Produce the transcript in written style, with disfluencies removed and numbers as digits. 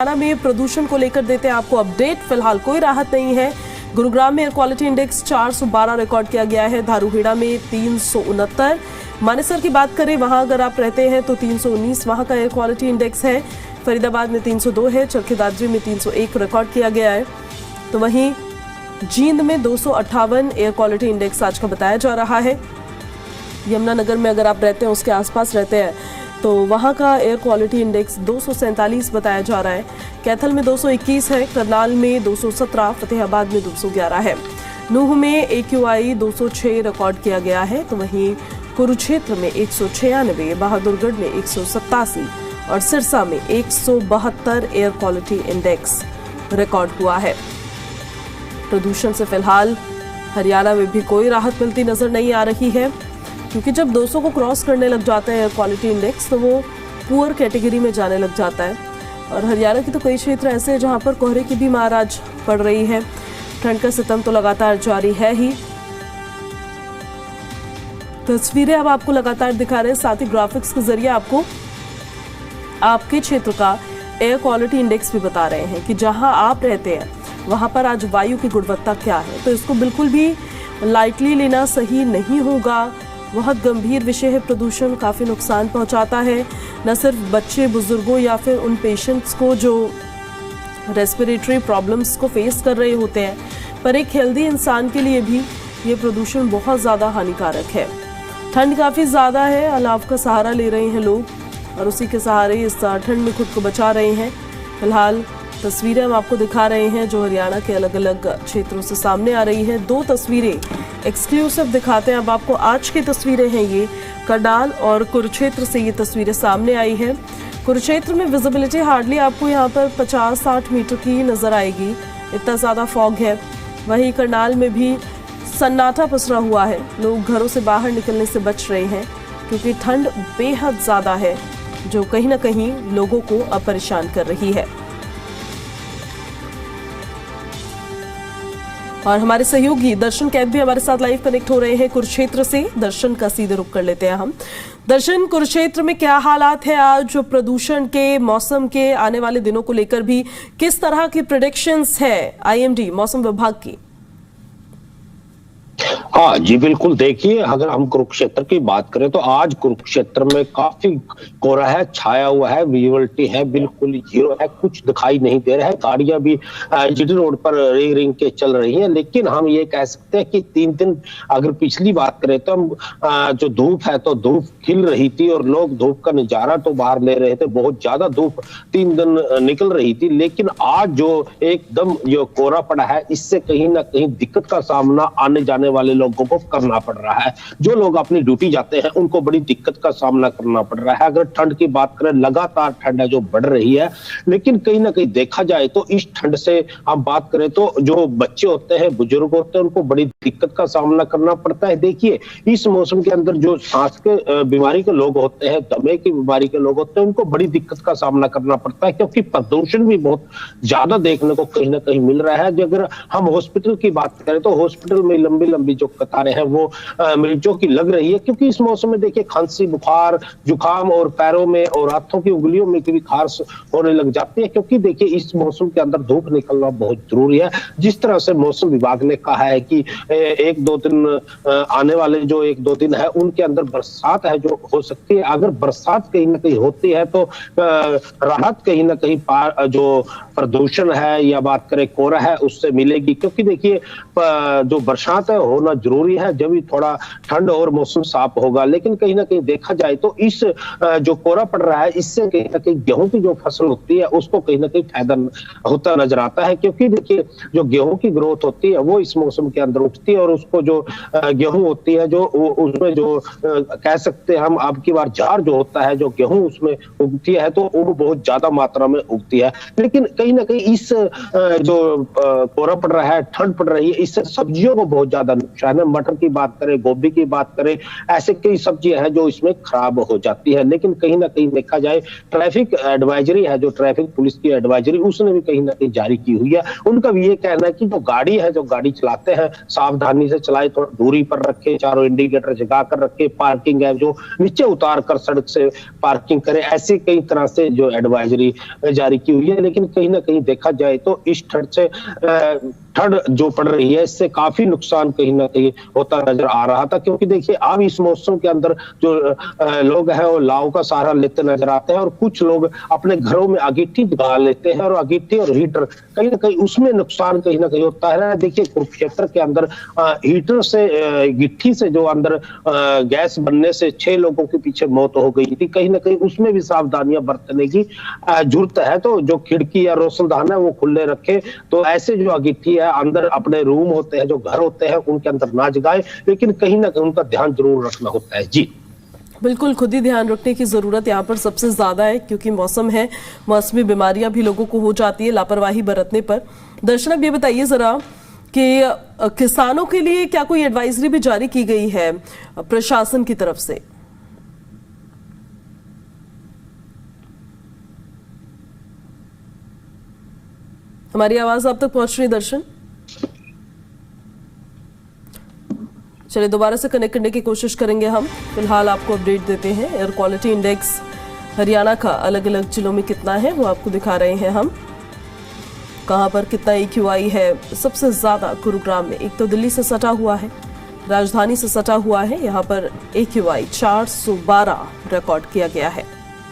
हरियाणा में प्रदूषण को लेकर देते हैं आपको अपडेट। फिलहाल कोई राहत नहीं है। गुरुग्राम में एयर क्वालिटी इंडेक्स 412 रिकॉर्ड किया गया है। धारूहेड़ा में 369। मानेसर की बात करें, वहां अगर आप रहते हैं तो 319 वहां का एयर क्वालिटी इंडेक्स है। फरीदाबाद में 302 है। चरखी दादरी में 301 रिकॉर्ड किया गया है। तो वहीं जींद में 258 एयर क्वालिटी इंडेक्स आज का बताया जा रहा है। यमुनानगर में अगर आप रहते हैं, उसके आसपास रहते हैं, तो वहां का एयर क्वालिटी इंडेक्स 247 बताया जा रहा है। कैथल में 221 है। करनाल में 217, फतेहाबाद में 211 है। नूह में AQI 206 रिकॉर्ड किया गया है। तो वहीं कुरुक्षेत्र में 196, बहादुरगढ़ में 187 और सिरसा में 172 एयर क्वालिटी इंडेक्स रिकॉर्ड हुआ है। प्रदूषण से फिलहाल हरियाणा में भी कोई राहत मिलती नजर नहीं आ रही है, क्योंकि जब 200 को क्रॉस करने लग जाता है एयर क्वालिटी इंडेक्स, तो वो पुअर कैटेगरी में जाने लग जाता है। और हरियाणा के तो कई क्षेत्र ऐसे हैं जहां पर कोहरे की भी मार आज पड़ रही है। ठंड का सितम तो लगातार जारी है ही। तस्वीरें अब आपको लगातार दिखा रहे हैं, साथ ही ग्राफिक्स के जरिए आपको आपके क्षेत्र का एयर क्वालिटी इंडेक्स भी बता रहे हैं कि जहां आप रहते हैं वहां पर आज वायु की गुणवत्ता क्या है। तो इसको बिल्कुल भी लाइटली लेना सही नहीं होगा। बहुत गंभीर विषय है। प्रदूषण काफ़ी नुकसान पहुंचाता है, न सिर्फ बच्चे, बुजुर्गों या फिर उन पेशेंट्स को जो रेस्पिरेटरी प्रॉब्लम्स को फेस कर रहे होते हैं, पर एक हेल्दी इंसान के लिए भी ये प्रदूषण बहुत ज़्यादा हानिकारक है। ठंड काफ़ी ज़्यादा है। अलाव का सहारा ले रहे हैं लोग और उसी के सहारे इस ठंड में खुद को बचा रहे हैं। फिलहाल तस्वीरें हम आपको दिखा रहे हैं जो हरियाणा के अलग अलग क्षेत्रों से सामने आ रही है। 2 तस्वीरें एक्सक्लूसिव दिखाते हैं अब आपको। आज की तस्वीरें हैं ये करनाल और कुरुक्षेत्र से ये तस्वीरें सामने आई है। कुरुक्षेत्र में विजिबिलिटी हार्डली आपको यहाँ पर 50-60 मीटर की नजर आएगी, इतना ज़्यादा फॉग है। वहीं करनाल में भी सन्नाटा पसरा हुआ है। लोग घरों से बाहर निकलने से बच रहे हैं क्योंकि ठंड बेहद ज़्यादा है, जो कहीं ना कहीं लोगों को अब परेशान कर रही है। और हमारे सहयोगी दर्शन कैद भी हमारे साथ लाइव कनेक्ट हो रहे हैं कुरुक्षेत्र से। दर्शन का सीधे रुख कर लेते हैं हम। दर्शन, कुरुक्षेत्र में क्या हालात है आज प्रदूषण के, मौसम के, आने वाले दिनों को लेकर भी किस तरह की प्रेडिक्शंस है IMD मौसम विभाग की? हाँ जी, बिल्कुल। देखिए, अगर हम कुरुक्षेत्र की बात करें तो आज कुरुक्षेत्र में काफी कोहरा है, छाया हुआ है, विजिबिलिटी है बिल्कुल 0 है, कुछ दिखाई नहीं दे रहा है। गाड़ियां भी GT रोड पर रिंग रिंग के चल रही हैं। लेकिन हम ये कह सकते हैं कि 3 दिन अगर पिछली बात करें तो हम जो धूप है तो धूप खिल रही थी और लोग धूप का नजारा तो बाहर ले रहे थे। बहुत ज्यादा धूप 3 दिन निकल रही थी। लेकिन आज जो एकदम जो कोहरा पड़ा है, इससे कहीं ना कहीं दिक्कत का सामना आने जाने वाले लोगों को करना पड़ रहा है। जो लोग अपनी ड्यूटी जाते हैं उनको बड़ी दिक्कत का सामना करना पड़ रहा है। अगर ठंड की बात करें, लगातार ठंड है जो बढ़ रही है, लेकिन कहीं ना कहीं देखा जाए तो इस ठंड से हम बात करें तो जो बच्चे होते हैं, बुजुर्ग होते हैं, उनको बड़ी दिक्कत का सामना करना पड़ता है। देखिए, इस मौसम के अंदर जो सांस के बीमारी के लोग होते हैं, दमे की बीमारी के लोग होते हैं, उनको बड़ी दिक्कत का सामना करना पड़ता है, क्योंकि प्रदूषण भी बहुत ज्यादा देखने को कहीं ना कहीं मिल रहा है। अगर हम हॉस्पिटल की बात करें तो हॉस्पिटल में लंबी लंबी जो कतारें हैं वो मरीजों की लग रही है, क्योंकि इस मौसम में देखिए खांसी, बुखार, जुकाम और पैरों में और हाथों की उंगलियों में भी खारिश होने लग जाती है। क्योंकि देखिए, इस मौसम के अंदर धूप निकलना बहुत जरूरी है। जिस तरह से मौसम विभाग ने कहा है कि 1-2 दिन आने वाले जो 1-2 दिन है उनके अंदर बरसात है जो हो सकती है। अगर बरसात कहीं ना कहीं होती है तो राहत कहीं ना कहीं जो प्रदूषण है या बात करें कोहरा है उससे मिलेगी। क्योंकि देखिए, जो बरसात है होना जरूरी है, जब भी थोड़ा ठंड और मौसम साफ होगा। लेकिन कहीं ना कहीं देखा जाए तो इस जो कोहरा पड़ रहा है, इससे कहीं ना कहीं गेहूं की जो फसल होती है उसको कहीं ना कहीं फायदा होता नजर आता है। क्योंकि देखिए, जो गेहूं की ग्रोथ होती है वो इस मौसम के अंदर उठती है और उसको जो गेहूं होती है जो उसमें जो कह सकते हैं हम अब की बार जार जो होता है, जो गेहूं उसमें उगती है तो वो बहुत ज्यादा मात्रा में उगती है। लेकिन कहीं ना कहीं इस जो कोहरा पड़ रहा है, ठंड पड़ रही है, इससे सब्जियों को बहुत ज्यादा नुकसान है, मटर की बात करें, गोभी की बात करें, ऐसे कई सब्जियां हैं जो इसमें खराब हो जाती है। लेकिन कहीं ना कहीं देखा जाए, ट्रैफिक एडवाइजरी है, जो ट्रैफिक पुलिस की एडवाइजरी, उसने भी कहीं ना कहीं जारी की हुई है। उनका भी ये कहना है कि जो गाड़ी है, जो गाड़ी चलाते हैं, सावधानी से चलाए, थोड़ा दूरी पर रखे, चारों इंडिकेटर जगा कर रखे, पार्किंग है जो नीचे उतार कर सड़क से पार्किंग करे, ऐसे कई तरह से जो एडवाइजरी जारी की हुई है। लेकिन कहीं ना कहीं देखा जाए तो इस ठंड से ठंड जो पड़ रही है, इससे काफी नुकसान कहीं ना कहीं होता नजर आ रहा था। क्योंकि देखिए, अब इस मौसम के अंदर जो लोग हैं वो लाव का सहारा लेते नजर आते हैं, और कुछ लोग अपने घरों में अगेठी जला लेते हैं, और अगेठी और हीटर कहीं ना कहीं उसमें नुकसान कहीं ना कहीं होता है। देखिए, कुरुक्षेत्र के अंदर हीटर से, गिट्टी से जो अंदर गैस बनने से 6 लोगों के पीछे मौत हो गई थी। कहीं ना कहीं उसमें भी सावधानियां बरतने की जरूरत है। तो जो खिड़की या रोशनदान है वो खुले रखे, तो ऐसे जो अगेठी है अंदर अपने रूम होते हैं, जो घर होते हैं, उनके अंदर ना जगाए, लेकिन कहीं ना कहीं उनका ध्यान जरूर रखना होता है। जी बिल्कुल, खुद ही ध्यान रखने की जरूरत यहाँ पर सबसे ज्यादा है, क्योंकि मौसम है, मौसमी बीमारियां भी लोगों को हो जाती है लापरवाही बरतने पर। दर्शन, अब ये बताइए जरा कि किसानों के लिए क्या कोई एडवाइजरी भी जारी की गई है प्रशासन की तरफ से? हमारी आवाज आप तक पहुंच रही है दर्शन? चलिए, दोबारा से कनेक्ट करने की कोशिश करेंगे हम। फिलहाल आपको अपडेट देते हैं। एयर क्वालिटी इंडेक्स हरियाणा का अलग अलग जिलों में कितना है वो आपको दिखा रहे हैं हम। कहां पर कितना AQI है? सबसे ज्यादा गुरुग्राम में, एक तो दिल्ली से सटा हुआ है, राजधानी से सटा हुआ है, यहाँ पर AQI 412 रिकॉर्ड किया गया है।